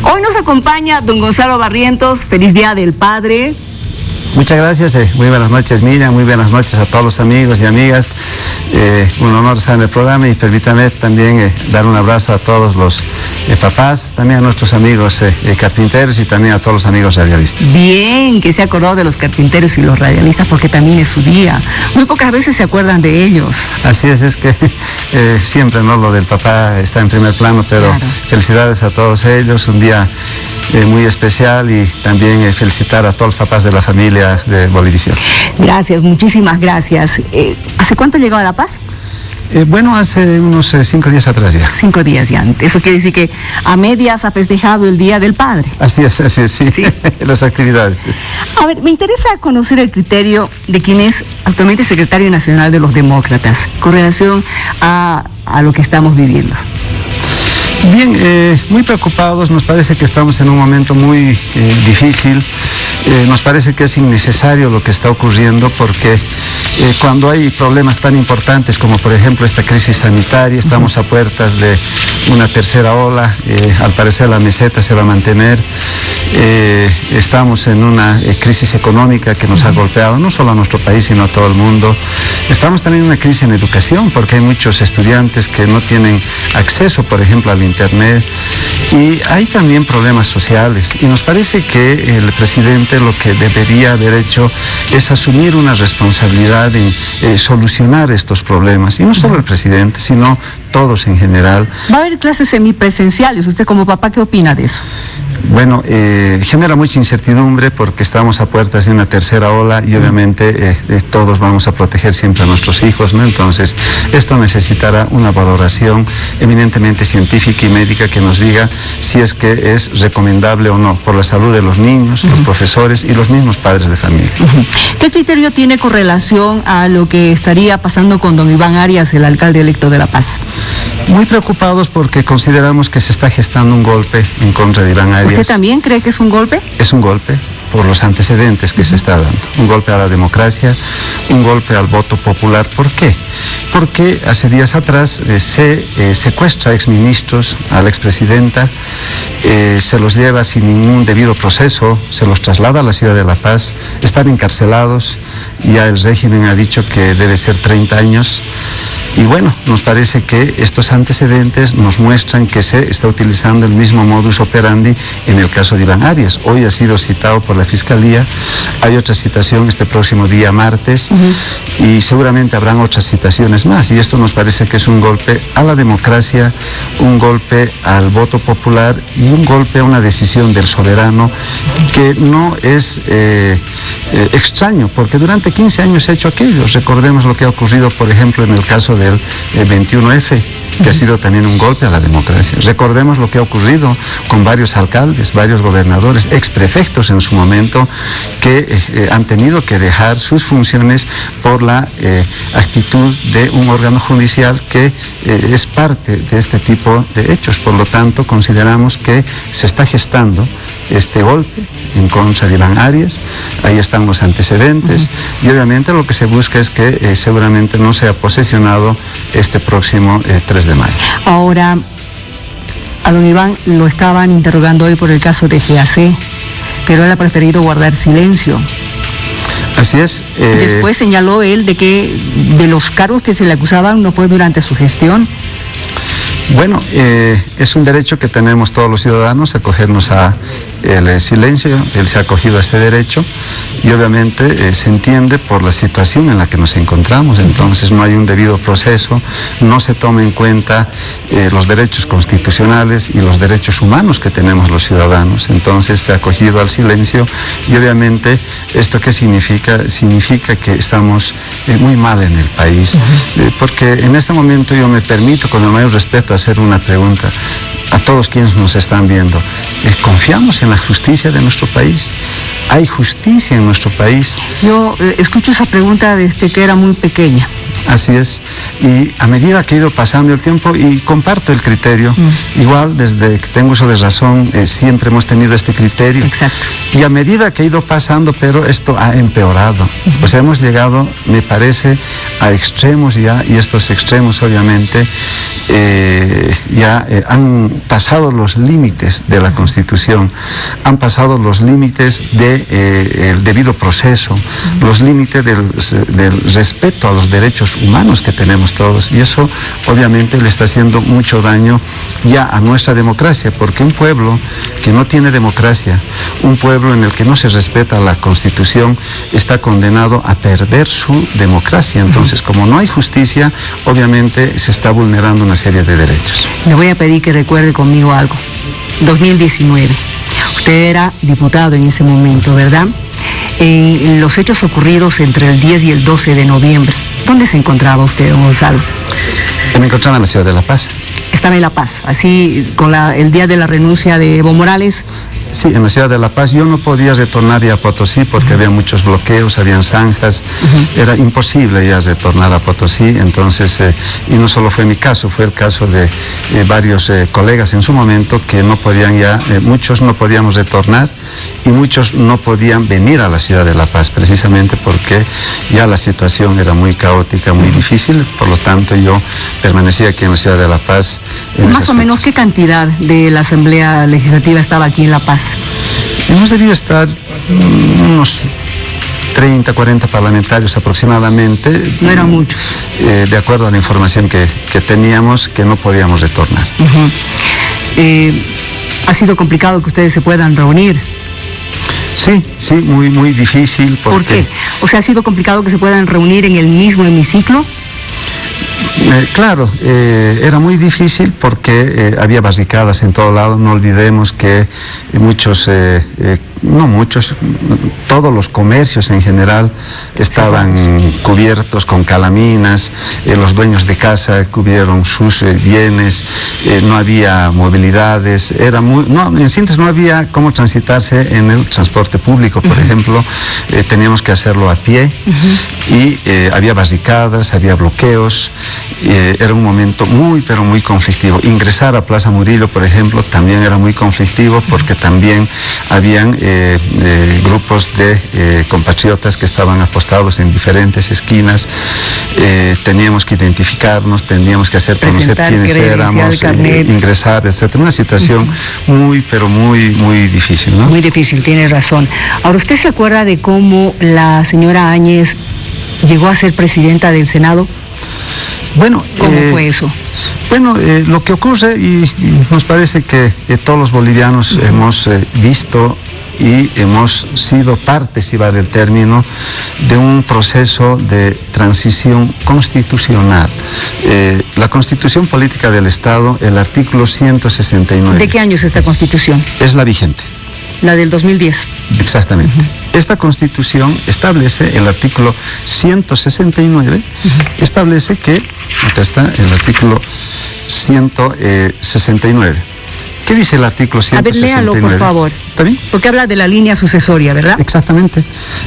Hoy nos acompaña don Gonzalo Barrientos. Feliz Día del Padre. Muchas gracias, muy buenas noches Miriam, muy buenas noches a todos los amigos y amigas. Un honor estar en el programa y permítame también dar un abrazo a todos los papás, también a nuestros amigos carpinteros y también a todos los amigos radialistas. Bien, que se acordó de los carpinteros y los radialistas porque también es su día. Muy pocas veces se acuerdan de ellos. Así es que siempre no lo del papá está en primer plano, pero claro. Felicidades a todos ellos, un día muy especial y también felicitar a todos los papás de la familia de Bolivisión. Gracias, muchísimas gracias. ¿Hace cuánto llegó a La Paz? Bueno, hace unos 5 días atrás ya. 5 días ya. Eso quiere decir que a medias ha festejado el Día del Padre. Así es, sí. Las actividades. Sí. A ver, me interesa conocer el criterio de quien es actualmente secretario nacional de los demócratas con relación a lo que estamos viviendo. Bien, muy preocupados, nos parece que estamos en un momento muy difícil, nos parece que es innecesario lo que está ocurriendo porque cuando hay problemas tan importantes como por ejemplo esta crisis sanitaria, estamos a puertas de una tercera ola, al parecer la meseta se va a mantener, estamos en una crisis económica que nos ha golpeado no solo a nuestro país sino a todo el mundo, estamos también en una crisis en educación porque hay muchos estudiantes que no tienen acceso por ejemplo al internet y hay también problemas sociales y nos parece que el presidente lo que debería haber hecho es asumir una responsabilidad en solucionar estos problemas y no solo el presidente sino todos en general. ¿Va a haber clases semipresenciales? ¿Usted como papá qué opina de eso? Bueno, genera mucha incertidumbre porque estamos a puertas de una tercera ola y obviamente todos vamos a proteger siempre a nuestros hijos, ¿no? Entonces, esto necesitará una valoración eminentemente científica y médica que nos diga si es que es recomendable o no, por la salud de los niños, los profesores y los mismos padres de familia. ¿Qué criterio tiene con relación a lo que estaría pasando con don Iván Arias, el alcalde electo de La Paz? Muy preocupados porque consideramos que se está gestando un golpe en contra de Iván Arias. ¿Usted también cree que es un golpe? Es un golpe por los antecedentes que se está dando. Un golpe a la democracia, un golpe al voto popular. ¿Por qué? Porque hace días atrás se secuestra a exministros, a la expresidenta, se los lleva sin ningún debido proceso, se los traslada a la ciudad de La Paz, están encarcelados, ya el régimen ha dicho que debe ser 30 años. Y bueno, nos parece que estos antecedentes nos muestran que se está utilizando el mismo modus operandi en el caso de Iván Arias. Hoy ha sido citado por la Fiscalía, hay otra citación este próximo día martes y seguramente habrán otras citaciones más. Y esto nos parece que es un golpe a la democracia, un golpe al voto popular y un golpe a una decisión del soberano que no es extraño, porque durante 15 años se ha hecho aquello. Recordemos lo que ha ocurrido, por ejemplo, en el caso del 21F, que ha sido también un golpe a la democracia. Recordemos lo que ha ocurrido con varios alcaldes, varios gobernadores, exprefectos en su momento, que han tenido que dejar sus funciones por la actitud de un órgano judicial que es parte de este tipo de hechos. Por lo tanto, consideramos que se está gestando este golpe en contra de Iván Arias, ahí están los antecedentes y obviamente lo que se busca es que seguramente no sea posesionado este próximo 3 de mayo. Ahora, a don Iván lo estaban interrogando hoy por el caso de GAC, pero él ha preferido guardar silencio. Así es. Después señaló él de que de los cargos que se le acusaban no fue durante su gestión. Bueno, es un derecho que tenemos todos los ciudadanos, acogernos a el silencio, él se ha acogido a este derecho y obviamente se entiende por la situación en la que nos encontramos, entonces no hay un debido proceso, no se toma en cuenta los derechos constitucionales y los derechos humanos que tenemos los ciudadanos, entonces se ha acogido al silencio y obviamente esto ¿qué significa? Significa que estamos muy mal en el país, porque en este momento yo me permito con el mayor respeto hacer una pregunta a todos quienes nos están viendo. ¿Confiamos en la justicia de nuestro país? ¿Hay justicia en nuestro país? Yo escucho esa pregunta desde que era muy pequeña. Así es, y a medida que ha ido pasando el tiempo, y comparto el criterio, igual desde que tengo uso de razón, siempre hemos tenido este criterio. Exacto. Y a medida que ha ido pasando, pero esto ha empeorado. Pues hemos llegado, me parece, a extremos ya, y estos extremos obviamente han pasado los límites de la Constitución, han pasado los límites del debido proceso, los límites del respeto a los derechos humanos que tenemos todos, y eso obviamente le está haciendo mucho daño ya a nuestra democracia, porque un pueblo que no tiene democracia, un pueblo en el que no se respeta la Constitución, está condenado a perder su democracia. Entonces, como no hay justicia, obviamente se está vulnerando una serie de derechos. Le voy a pedir que recuerde conmigo algo. 2019. Usted era diputado en ese momento, ¿verdad? En los hechos ocurridos entre el 10 y el 12 de noviembre, ¿dónde se encontraba usted, don Gonzalo? Me encontraba en la ciudad de La Paz. Estaba en La Paz, así con el día de la renuncia de Evo Morales. Sí, en la ciudad de La Paz. Yo no podía retornar ya a Potosí porque había muchos bloqueos, habían zanjas, era imposible ya retornar a Potosí. Entonces, y no solo fue mi caso, fue el caso de varios colegas en su momento que no podían ya, muchos no podíamos retornar y muchos no podían venir a la ciudad de La Paz, precisamente porque ya la situación era muy caótica, muy difícil. Por lo tanto, yo permanecí aquí en la ciudad de La Paz. Más o menos, ¿qué cantidad de la Asamblea Legislativa estaba aquí en La Paz? Hemos debido estar unos 30, 40 parlamentarios aproximadamente. No eran muchos. De acuerdo a la información que teníamos, que no podíamos retornar. ¿Ha sido complicado que ustedes se puedan reunir? Sí, muy difícil. ¿Por qué? O sea, ¿ha sido complicado que se puedan reunir en el mismo hemiciclo? Claro, era muy difícil porque había barricadas en todo lado. No olvidemos que todos los comercios en general estaban cubiertos con calaminas, los dueños de casa cubrieron sus bienes, no había movilidades, en síntesis no había cómo transitarse en el transporte público, por ejemplo, teníamos que hacerlo a pie y había barricadas, había bloqueos. Era un momento pero muy conflictivo. Ingresar a Plaza Murillo, por ejemplo, también era muy conflictivo porque también habían grupos de compatriotas que estaban apostados en diferentes esquinas. Teníamos que identificarnos, teníamos que hacer conocer quiénes éramos, ingresar, etc. Una situación muy difícil, ¿no? Muy difícil, tiene razón. Ahora, ¿usted se acuerda de cómo la señora Áñez llegó a ser presidenta del Senado? Bueno, ¿cómo fue eso? Bueno, lo que ocurre, y nos parece que todos los bolivianos hemos visto y hemos sido parte, si va del término, de un proceso de transición constitucional. La Constitución Política del Estado, el artículo 169. ¿De qué año es esta Constitución? Es la vigente. La del 2010. Exactamente. Esta Constitución establece, el artículo 169, establece que, acá está el artículo 169. ¿Qué dice el artículo 169? A ver, léalo, por favor. ¿Está bien? Porque habla de la línea sucesoria, ¿verdad? Exactamente.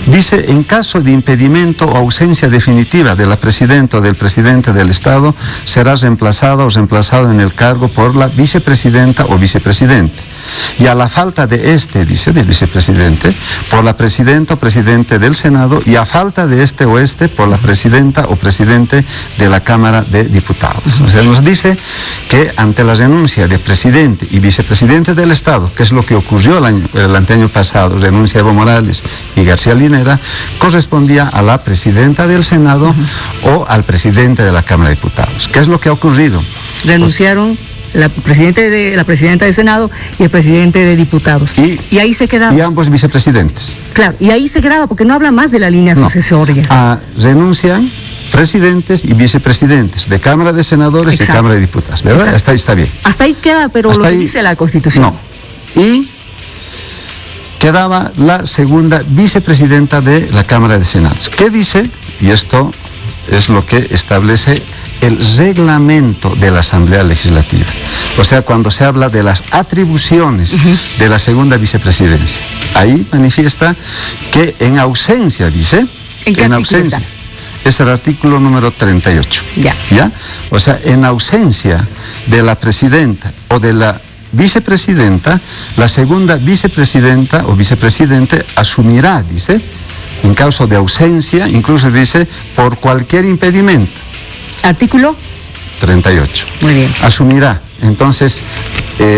Dice, en caso de impedimento o ausencia definitiva de la presidenta o del presidente del Estado, será reemplazada o reemplazado en el cargo por la vicepresidenta o vicepresidente. Y a la falta de del vicepresidente, por la presidenta o presidente del Senado, y a falta de por la presidenta o presidente de la Cámara de Diputados. O sea, nos dice que ante la renuncia de presidente y vicepresidente del Estado, que es lo que ocurrió el anteaño pasado, renuncia Evo Morales y García Linera, correspondía a la presidenta del Senado o al presidente de la Cámara de Diputados. ¿Qué es lo que ha ocurrido? Renunciaron la presidenta del Senado y el presidente de Diputados. Y ahí se quedaba. Y ambos vicepresidentes. Claro, y ahí se quedaba porque no habla más de la línea sucesoria. Renuncian presidentes y vicepresidentes de Cámara de Senadores. Exacto. Y Cámara de Diputados, ¿verdad? Exacto. Hasta ahí está bien. Hasta ahí queda, pero hasta lo que dice la Constitución. No. Y quedaba la segunda vicepresidenta de la Cámara de Senados. ¿Qué dice? Y esto es lo que establece el reglamento de la Asamblea Legislativa. O sea, cuando se habla de las atribuciones de la segunda vicepresidencia, ahí manifiesta que en ausencia, dice, ¿En qué es el artículo número 38. ¿Ya? O sea, en ausencia de la presidenta o de la vicepresidenta, la segunda vicepresidenta o vicepresidente asumirá, dice, en caso de ausencia, incluso dice, por cualquier impedimento. ¿Artículo? 38. Muy bien. Asumirá. Entonces,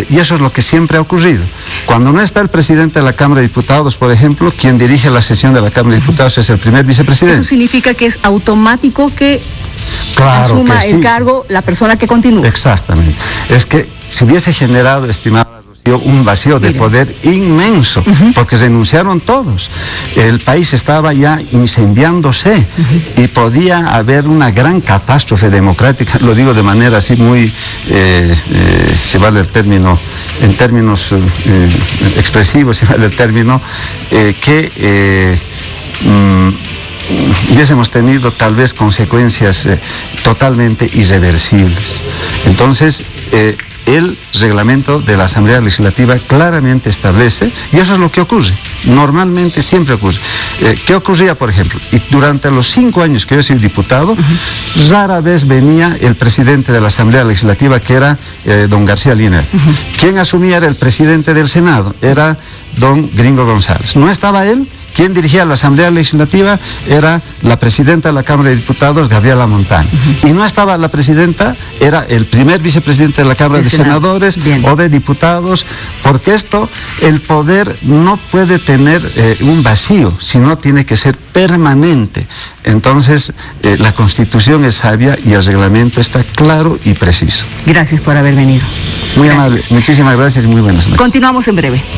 y eso es lo que siempre ha ocurrido. Cuando no está el presidente de la Cámara de Diputados, por ejemplo, quien dirige la sesión de la Cámara de Diputados es el primer vicepresidente. Eso significa que es automático que asuma el cargo la persona que continúa. Exactamente. Es que si hubiese generado, estimado un vacío de poder inmenso, porque renunciaron todos. El país estaba ya incendiándose y podía haber una gran catástrofe democrática, lo digo de manera así muy, se vale el término, en términos expresivos, se vale el término, hubiésemos tenido tal vez consecuencias totalmente irreversibles. Entonces, el reglamento de la Asamblea Legislativa claramente establece, y eso es lo que ocurre, normalmente siempre ocurre. ¿Qué ocurría, por ejemplo? Y durante los 5 años que yo he sido diputado, rara vez venía el presidente de la Asamblea Legislativa, que era don García Liner. Quien asumía era el presidente del Senado, era don Gringo González. No estaba él. Quien dirigía la Asamblea Legislativa era la presidenta de la Cámara de Diputados, Gabriela Montaño. Y no estaba la presidenta, era el primer vicepresidente de la Cámara de Senadores o de Diputados, porque el poder no puede tener un vacío, sino tiene que ser permanente. Entonces, la Constitución es sabia y el reglamento está claro y preciso. Gracias por haber venido. Muy amable. Muchísimas gracias y muy buenas noches. Continuamos en breve.